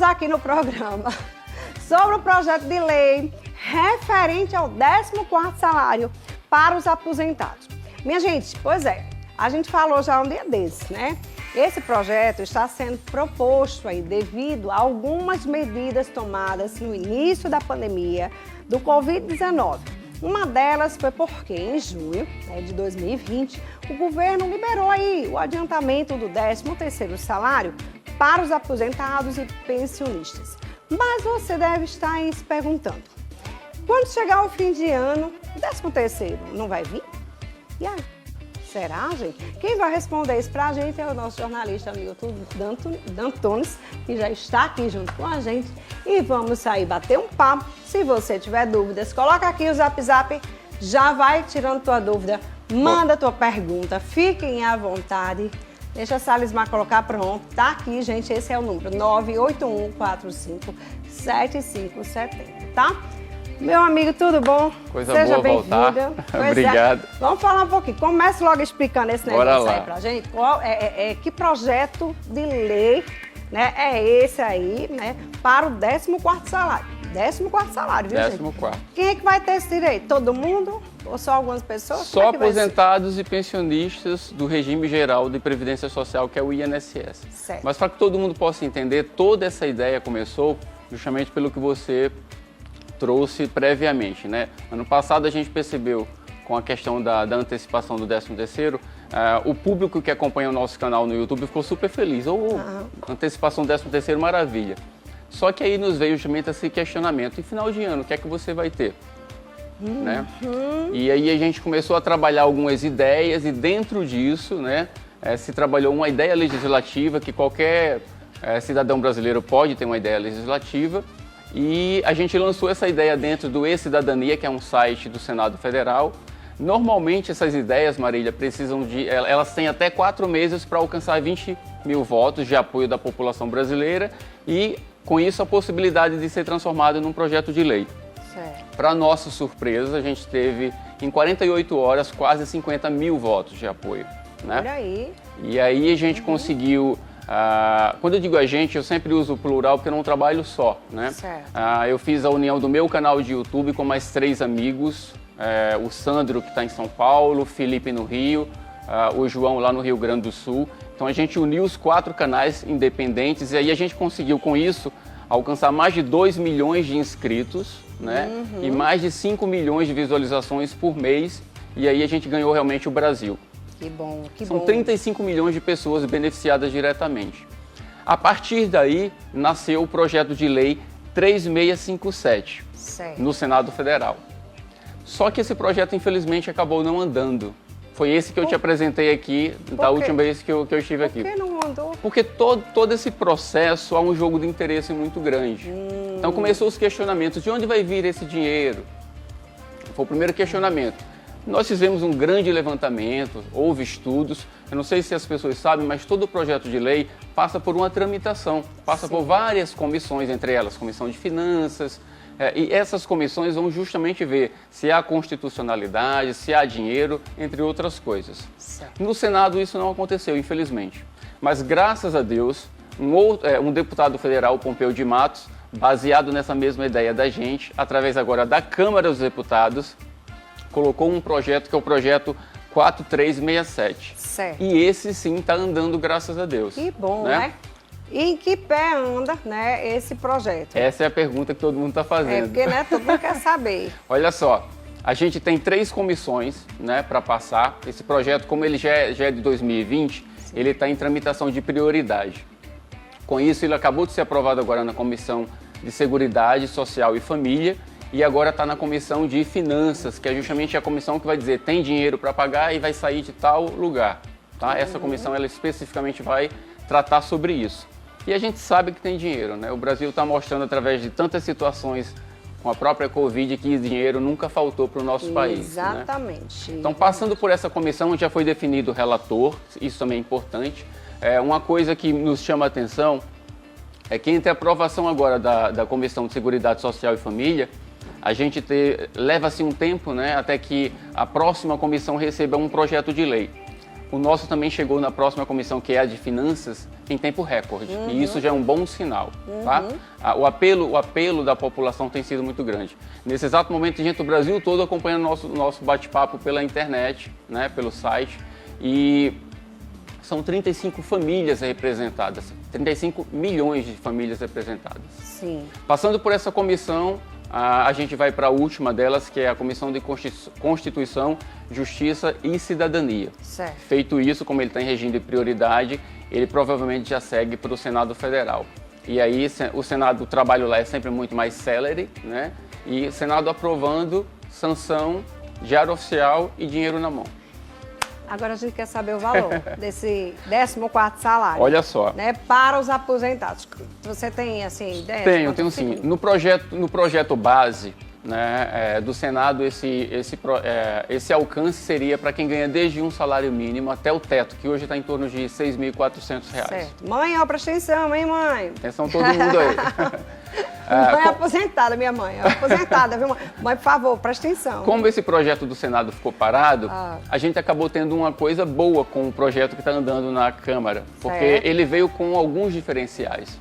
aqui no programa sobre o projeto de lei referente ao 14º salário para os aposentados. Minha gente, pois é, a gente falou já um dia desses, né? Esse projeto está sendo proposto aí devido a algumas medidas tomadas no início da pandemia do Covid-19. Uma delas foi porque em junho de 2020, o governo liberou aí o adiantamento do 13º salário para os aposentados e pensionistas. Mas você deve estar aí se perguntando, quando chegar o fim de ano, o 13º não vai vir? E aí? Será, gente? Quem vai responder isso pra gente é o nosso jornalista amigo Dantones, que já está aqui junto com a gente. E vamos sair bater um papo. Se você tiver dúvidas, coloca aqui o Zap Zap, já vai tirando tua dúvida, manda tua pergunta, fiquem à vontade. Deixa a Salismar colocar pronto. Tá aqui, gente, esse é o número 981457570, tá? Meu amigo, tudo bom? Coisa Seja boa voltar. Obrigado. Vamos falar um pouquinho. Comece logo explicando esse negócio aí pra gente. Que projeto de lei, né, é esse aí, né, para o 14º salário. 14º salário, viu, gente? 14º. Quem é que vai ter esse direito? Todo mundo? Ou só algumas pessoas? Só aposentados e pensionistas do regime geral de Previdência Social, que é o INSS. Certo. Mas para que todo mundo possa entender, toda essa ideia começou justamente pelo que você trouxe previamente, né? Ano passado a gente percebeu, com a questão da antecipação do 13º, o público que acompanha o nosso canal no YouTube ficou super feliz. Antecipação do 13º, maravilha. Só que aí nos veio justamente esse questionamento. E final de ano, o que é que você vai ter? Né? E aí a gente começou a trabalhar algumas ideias e dentro disso, né, se trabalhou uma ideia legislativa, que qualquer cidadão brasileiro pode ter uma ideia legislativa. E a gente lançou essa ideia dentro do E-Cidadania, que é um site do Senado Federal. Normalmente essas ideias, Marília, elas têm até 4 meses para alcançar 20 mil votos de apoio da população brasileira e, com isso, a possibilidade de ser transformado num projeto de lei. Para nossa surpresa, a gente teve, em 48 horas, quase 50 mil votos de apoio. Né? Olha aí. E aí a gente conseguiu... quando eu digo a gente, eu sempre uso o plural porque eu não trabalho só, né? Eu fiz a união do meu canal de YouTube com mais 3 amigos, o Sandro, que está em São Paulo, o Felipe no Rio, o João lá no Rio Grande do Sul. Então a gente uniu os 4 canais independentes e aí a gente conseguiu com isso alcançar mais de 2 milhões de inscritos, né? E mais de 5 milhões de visualizações por mês e aí a gente ganhou realmente o Brasil. Que bom, que São bom. 35 milhões de pessoas beneficiadas diretamente. A partir daí, nasceu o projeto de lei 3657, no Senado Federal. Só que esse projeto, infelizmente, acabou não andando. Foi esse que eu te apresentei aqui, da última vez que eu estive aqui. Por que não andou? Porque todo esse processo há um jogo de interesse muito grande. Então começou os questionamentos, de onde vai vir esse dinheiro? Foi o primeiro questionamento. Nós fizemos um grande levantamento, houve estudos, eu não sei se as pessoas sabem, mas todo projeto de lei passa por uma tramitação, passa por várias comissões, entre elas Comissão de Finanças, e essas comissões vão justamente ver se há constitucionalidade, se há dinheiro, entre outras coisas. No Senado isso não aconteceu, infelizmente, mas graças a Deus, um deputado federal, Pompeu de Matos, baseado nessa mesma ideia da gente, através agora da Câmara dos Deputados, colocou um projeto que é o projeto 4367. E esse sim está andando, graças a Deus. Que bom, né? E em que pé anda, né, esse projeto? Essa é a pergunta que todo mundo está fazendo. Porque, né, todo mundo quer saber. Olha só, a gente tem 3 comissões, né, para passar. Esse projeto, como ele já é de 2020, ele está em tramitação de prioridade. Com isso, ele acabou de ser aprovado agora na Comissão de Seguridade Social e Família, e agora está na Comissão de Finanças, que é justamente a comissão que vai dizer tem dinheiro para pagar e vai sair de tal lugar. Tá? Essa comissão ela especificamente vai tratar sobre isso. E a gente sabe que tem dinheiro, né? O Brasil está mostrando através de tantas situações com a própria Covid que dinheiro nunca faltou para o nosso país. Exatamente. Né? Então, passando por essa comissão, já foi definido o relator, isso também é importante. Uma coisa que nos chama a atenção é que entre a aprovação agora da Comissão de Seguridade Social e Família, a gente leva-se um tempo, né, até que a próxima comissão receba um projeto de lei. O nosso também chegou na próxima comissão, que é a de Finanças, em tempo recorde. E isso já é um bom sinal, tá? O apelo da população tem sido muito grande. Nesse exato momento, tem gente do Brasil todo acompanhando nosso bate-papo pela internet, né, pelo site. E são 35 famílias representadas, 35 milhões de famílias representadas. Sim. Passando por essa comissão, a gente vai para a última delas, que é a Comissão de Constituição, Justiça e Cidadania. Certo. Feito isso, como ele está em regime de prioridade, ele provavelmente já segue para o Senado Federal. E aí o Senado, o trabalho lá é sempre muito mais célere, né? E o Senado aprovando, sanção, diário oficial e dinheiro na mão. Agora a gente quer saber o valor desse 14º salário. Olha só. Né, para os aposentados. Você tem, assim, ideia? Tenho sim. No projeto base, né, do Senado, esse alcance seria para quem ganha desde um salário mínimo até o teto, que hoje está em torno de R$ 6.400. Certo. Mãe, ó, presta atenção, hein, mãe? Atenção todo mundo aí. Mãe é aposentada, minha mãe. É aposentada, viu, mãe? Mãe, por favor, presta atenção. Como esse projeto do Senado ficou parado, a gente acabou tendo uma coisa boa com o projeto que está andando na Câmara, porque ele veio com alguns diferenciais.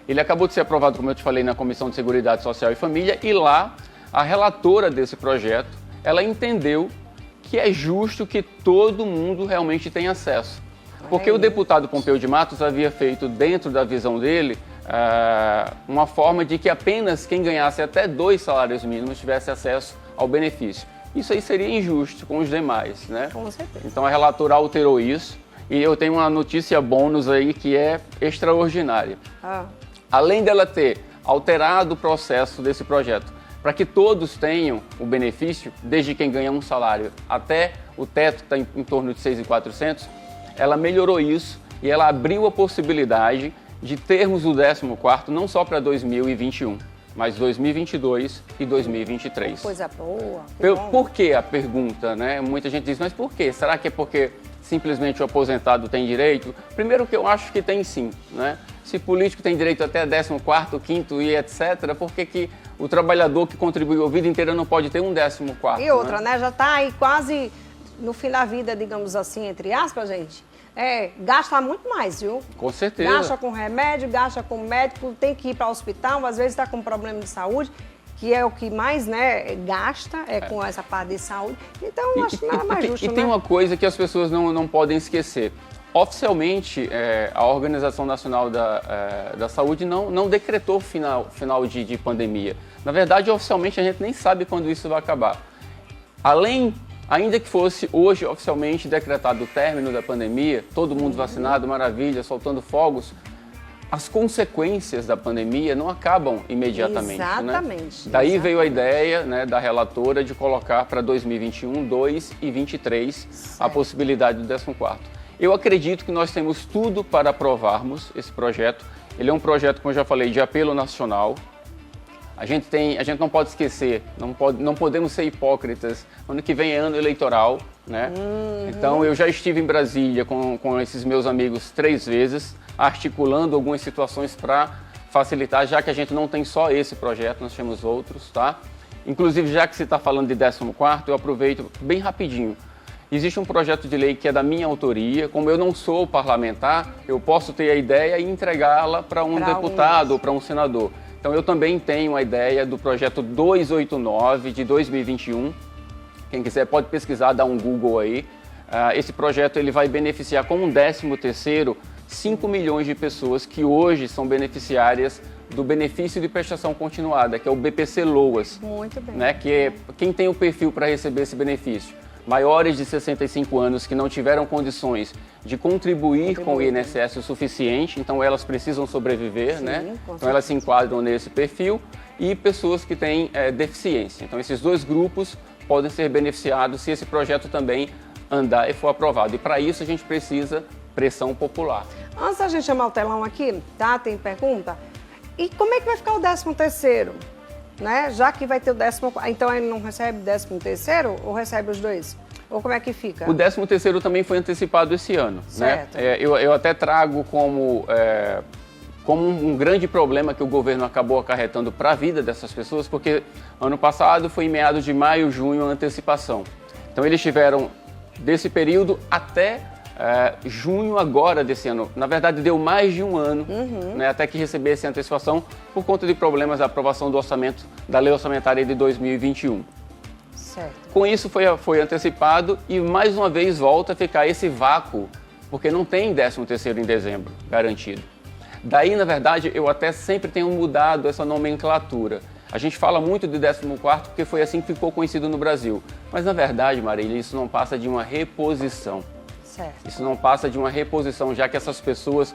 Ele acabou de ser aprovado, como eu te falei, na Comissão de Seguridade Social e Família, e lá a relatora desse projeto, ela entendeu que é justo que todo mundo realmente tenha acesso. Porque o deputado Pompeu de Matos havia feito, dentro da visão dele, uma forma de que apenas quem ganhasse até 2 salários mínimos tivesse acesso ao benefício. Isso aí seria injusto com os demais, né? Com certeza. Então a relatora alterou isso e eu tenho uma notícia bônus aí que é extraordinária. Além dela ter alterado o processo desse projeto para que todos tenham o benefício, desde quem ganha um salário até o teto que está em torno de 6.400, ela melhorou isso e ela abriu a possibilidade de termos o 14º não só para 2021, mas 2022 e 2023. Coisa boa. Por que a pergunta, né? Muita gente diz, mas por quê? Será que é porque simplesmente o aposentado tem direito? Primeiro que eu acho que tem sim, né? Se político tem direito até 14º, 5º e etc., por que o trabalhador que contribuiu a vida inteira não pode ter um 14º? E outra, né? Já está aí quase no fim da vida, digamos assim, entre aspas, gente. Gasta muito mais, viu? Com certeza. Gasta com remédio, gasta com médico, tem que ir para o hospital, às vezes está com problema de saúde, que é o que mais, né, gasta com essa parte de saúde. Então, eu acho que nada mais justo, E tem uma coisa que as pessoas não podem esquecer. Oficialmente, a Organização Nacional da Saúde não decretou final de pandemia. Na verdade, oficialmente, a gente nem sabe quando isso vai acabar. Ainda que fosse hoje oficialmente decretado o término da pandemia, todo mundo vacinado, maravilha, soltando fogos, as consequências da pandemia não acabam imediatamente. Exatamente. Né? Daí veio a ideia, né, da relatora de colocar para 2021, 2 e 23 a possibilidade do 14º. Eu acredito que nós temos tudo para aprovarmos esse projeto. Ele é um projeto, como eu já falei, de apelo nacional. A gente não pode esquecer, não podemos ser hipócritas. Ano que vem é ano eleitoral, né? Então eu já estive em Brasília com esses meus amigos 3 vezes, articulando algumas situações para facilitar, já que a gente não tem só esse projeto, nós temos outros, tá? Inclusive, já que você está falando de 14º, eu aproveito bem rapidinho. Existe um projeto de lei que é da minha autoria. Como eu não sou parlamentar, eu posso ter a ideia e entregá-la para um deputado ou para um senador. Então eu também tenho a ideia do projeto 289 de 2021. Quem quiser pode pesquisar, dar um Google aí. Esse projeto ele vai beneficiar com um 13º 5 milhões de pessoas que hoje são beneficiárias do benefício de prestação continuada, que é o BPC-LOAS. Muito bem. Né, que é quem tem o perfil para receber esse benefício. Maiores de 65 anos que não tiveram condições de contribuir com o INSS o suficiente, então elas precisam sobreviver, né? Então elas se enquadram nesse perfil, e pessoas que têm deficiência. Então esses 2 grupos podem ser beneficiados se esse projeto também andar e for aprovado. E para isso a gente precisa pressão popular. Antes da gente chamar o telão aqui, tá? Tem pergunta? E como é que vai ficar o 13º? Né? Já que vai ter o 14º, então ele não recebe 13º ou recebe os 2? Ou como é que fica? O 13º também foi antecipado esse ano. Certo. Né? Eu até trago como um grande problema que o governo acabou acarretando para a vida dessas pessoas, porque ano passado foi em meados de maio, junho a antecipação. Então eles tiveram desse período até junho agora desse ano. Na verdade, deu mais de um ano, né, até que recebesse a antecipação por conta de problemas da aprovação do orçamento, da lei orçamentária de 2021. Certo. Com isso foi antecipado e mais uma vez volta a ficar esse vácuo, porque não tem 13º em dezembro garantido. Daí, na verdade, eu até sempre tenho mudado essa nomenclatura. A gente fala muito de 14º porque foi assim que ficou conhecido no Brasil. Mas, na verdade, Marília, isso não passa de uma reposição. Certo. Isso não passa de uma reposição, já que essas pessoas,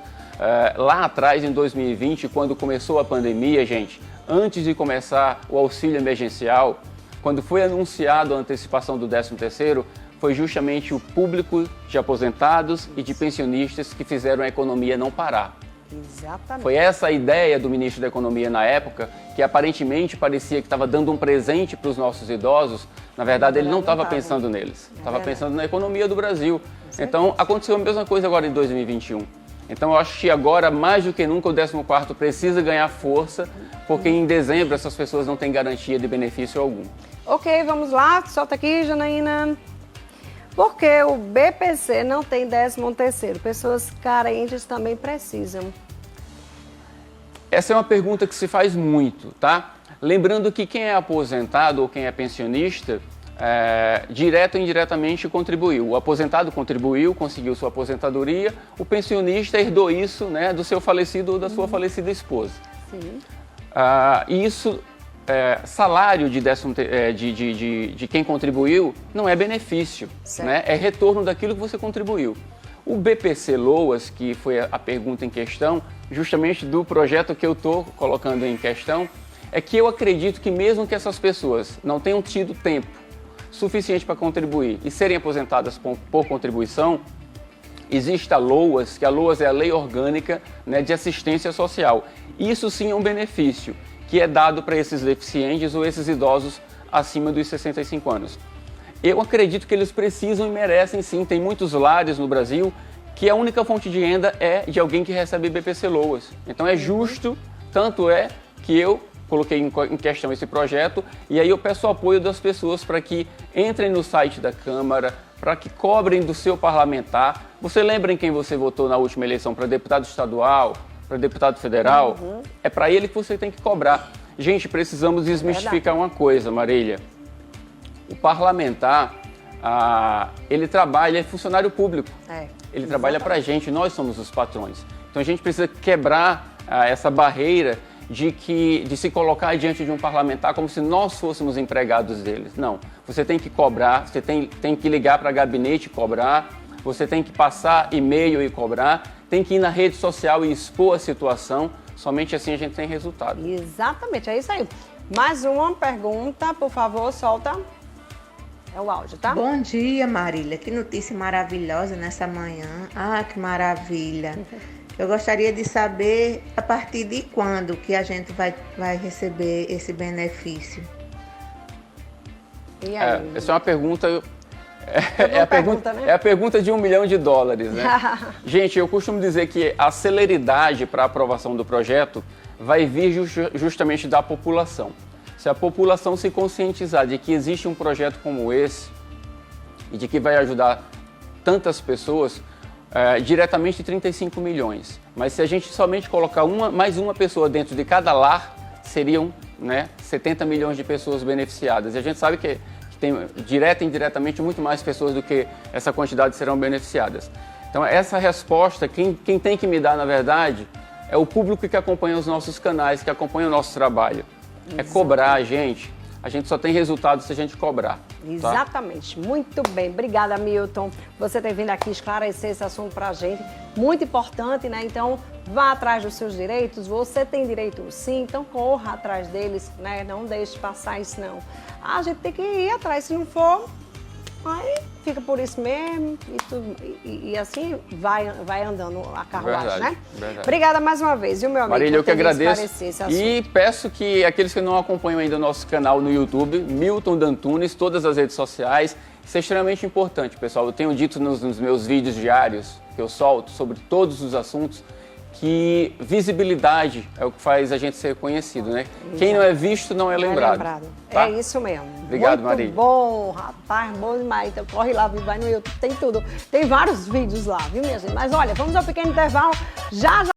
lá atrás, em 2020, quando começou a pandemia, gente, antes de começar o auxílio emergencial, quando foi anunciado a antecipação do 13º, foi justamente o público de aposentados e de pensionistas que fizeram a economia não parar. Exatamente. Foi essa a ideia do ministro da Economia na época, que aparentemente parecia que estava dando um presente para os nossos idosos. Na verdade, ele não estava pensando neles, estava pensando na economia do Brasil. Então, aconteceu a mesma coisa agora em 2021. Então, eu acho que agora, mais do que nunca, o 14º precisa ganhar força, porque em dezembro essas pessoas não têm garantia de benefício algum. Ok, vamos lá, solta aqui, Janaína. Por que o BPC não tem 13º? Pessoas carentes também precisam. Essa é uma pergunta que se faz muito, tá? Lembrando que quem é aposentado ou quem é pensionista, direto ou indiretamente contribuiu. O aposentado contribuiu, conseguiu sua aposentadoria, o pensionista herdou isso, né, do seu falecido ou da sua falecida esposa. Sim. Isso, salário de quem contribuiu não é benefício, né? É retorno daquilo que você contribuiu. O BPC Loas, que foi a pergunta em questão, justamente do projeto que eu estou colocando em questão, é que eu acredito que mesmo que essas pessoas não tenham tido tempo suficiente para contribuir e serem aposentadas por contribuição, existe a LOAS, que a LOAS é a Lei Orgânica, né, de Assistência Social. Isso sim é um benefício que é dado para esses deficientes ou esses idosos acima dos 65 anos. Eu acredito que eles precisam e merecem sim. Tem muitos lares no Brasil que a única fonte de renda é de alguém que recebe BPC Loas. Então é justo, tanto é que eu coloquei em questão esse projeto e aí eu peço o apoio das pessoas para que entrem no site da Câmara, para que cobrem do seu parlamentar. Você lembra em quem você votou na última eleição para deputado estadual, para deputado federal? É para ele que você tem que cobrar. Gente, precisamos desmistificar uma coisa, Marília. O parlamentar, ele trabalha, é funcionário público. Ele trabalha para a gente, nós somos os patrões. Então a gente precisa quebrar essa barreira de se colocar diante de um parlamentar como se nós fôssemos empregados deles. Não, você tem que cobrar, você tem que ligar para gabinete e cobrar, você tem que passar e-mail e cobrar, tem que ir na rede social e expor a situação, somente assim a gente tem resultado. Exatamente, é isso aí. Mais uma pergunta, por favor, solta. É o áudio, tá? Bom dia, Marília. Que notícia maravilhosa nessa manhã. Ah, que maravilha. Eu gostaria de saber a partir de quando que a gente vai receber esse benefício. E aí? Essa é uma pergunta... Né? É a pergunta de $1 milhão, né? Gente, eu costumo dizer que a celeridade para a aprovação do projeto vai vir justamente da população. Se a população se conscientizar de que existe um projeto como esse e de que vai ajudar tantas pessoas, diretamente 35 milhões. Mas se a gente somente colocar mais uma pessoa dentro de cada lar, seriam, né, 70 milhões de pessoas beneficiadas. E a gente sabe que tem direta e indiretamente muito mais pessoas do que essa quantidade serão beneficiadas. Então essa resposta, quem tem que me dar, na verdade, é o público que acompanha os nossos canais, que acompanha o nosso trabalho. É cobrar a gente. A gente só tem resultado se a gente cobrar. Exatamente. Tá? Muito bem. Obrigada, Milton. Você ter vindo aqui esclarecer esse assunto pra gente. Muito importante, né? Então, vá atrás dos seus direitos. Você tem direito sim, então corra atrás deles, né? Não deixe passar isso, não. A gente tem que ir atrás. Se não for, aí fica por isso mesmo e assim vai andando a carruagem, né? Verdade. Obrigada mais uma vez, viu, meu amigo? Marília, eu que agradeço e peço que aqueles que não acompanham ainda o nosso canal no YouTube, Milton D'Antunes, todas as redes sociais, isso é extremamente importante, pessoal. Eu tenho dito nos meus vídeos diários que eu solto sobre todos os assuntos que visibilidade é o que faz a gente ser conhecido, né? Quem não é visto não é lembrado. Tá? É isso mesmo. Obrigado, Muito Marília. bom, rapaz, bom demais. Então corre lá, vai no YouTube, tem tudo. Tem vários vídeos lá, viu, minha gente? Mas olha, vamos ao pequeno intervalo. Já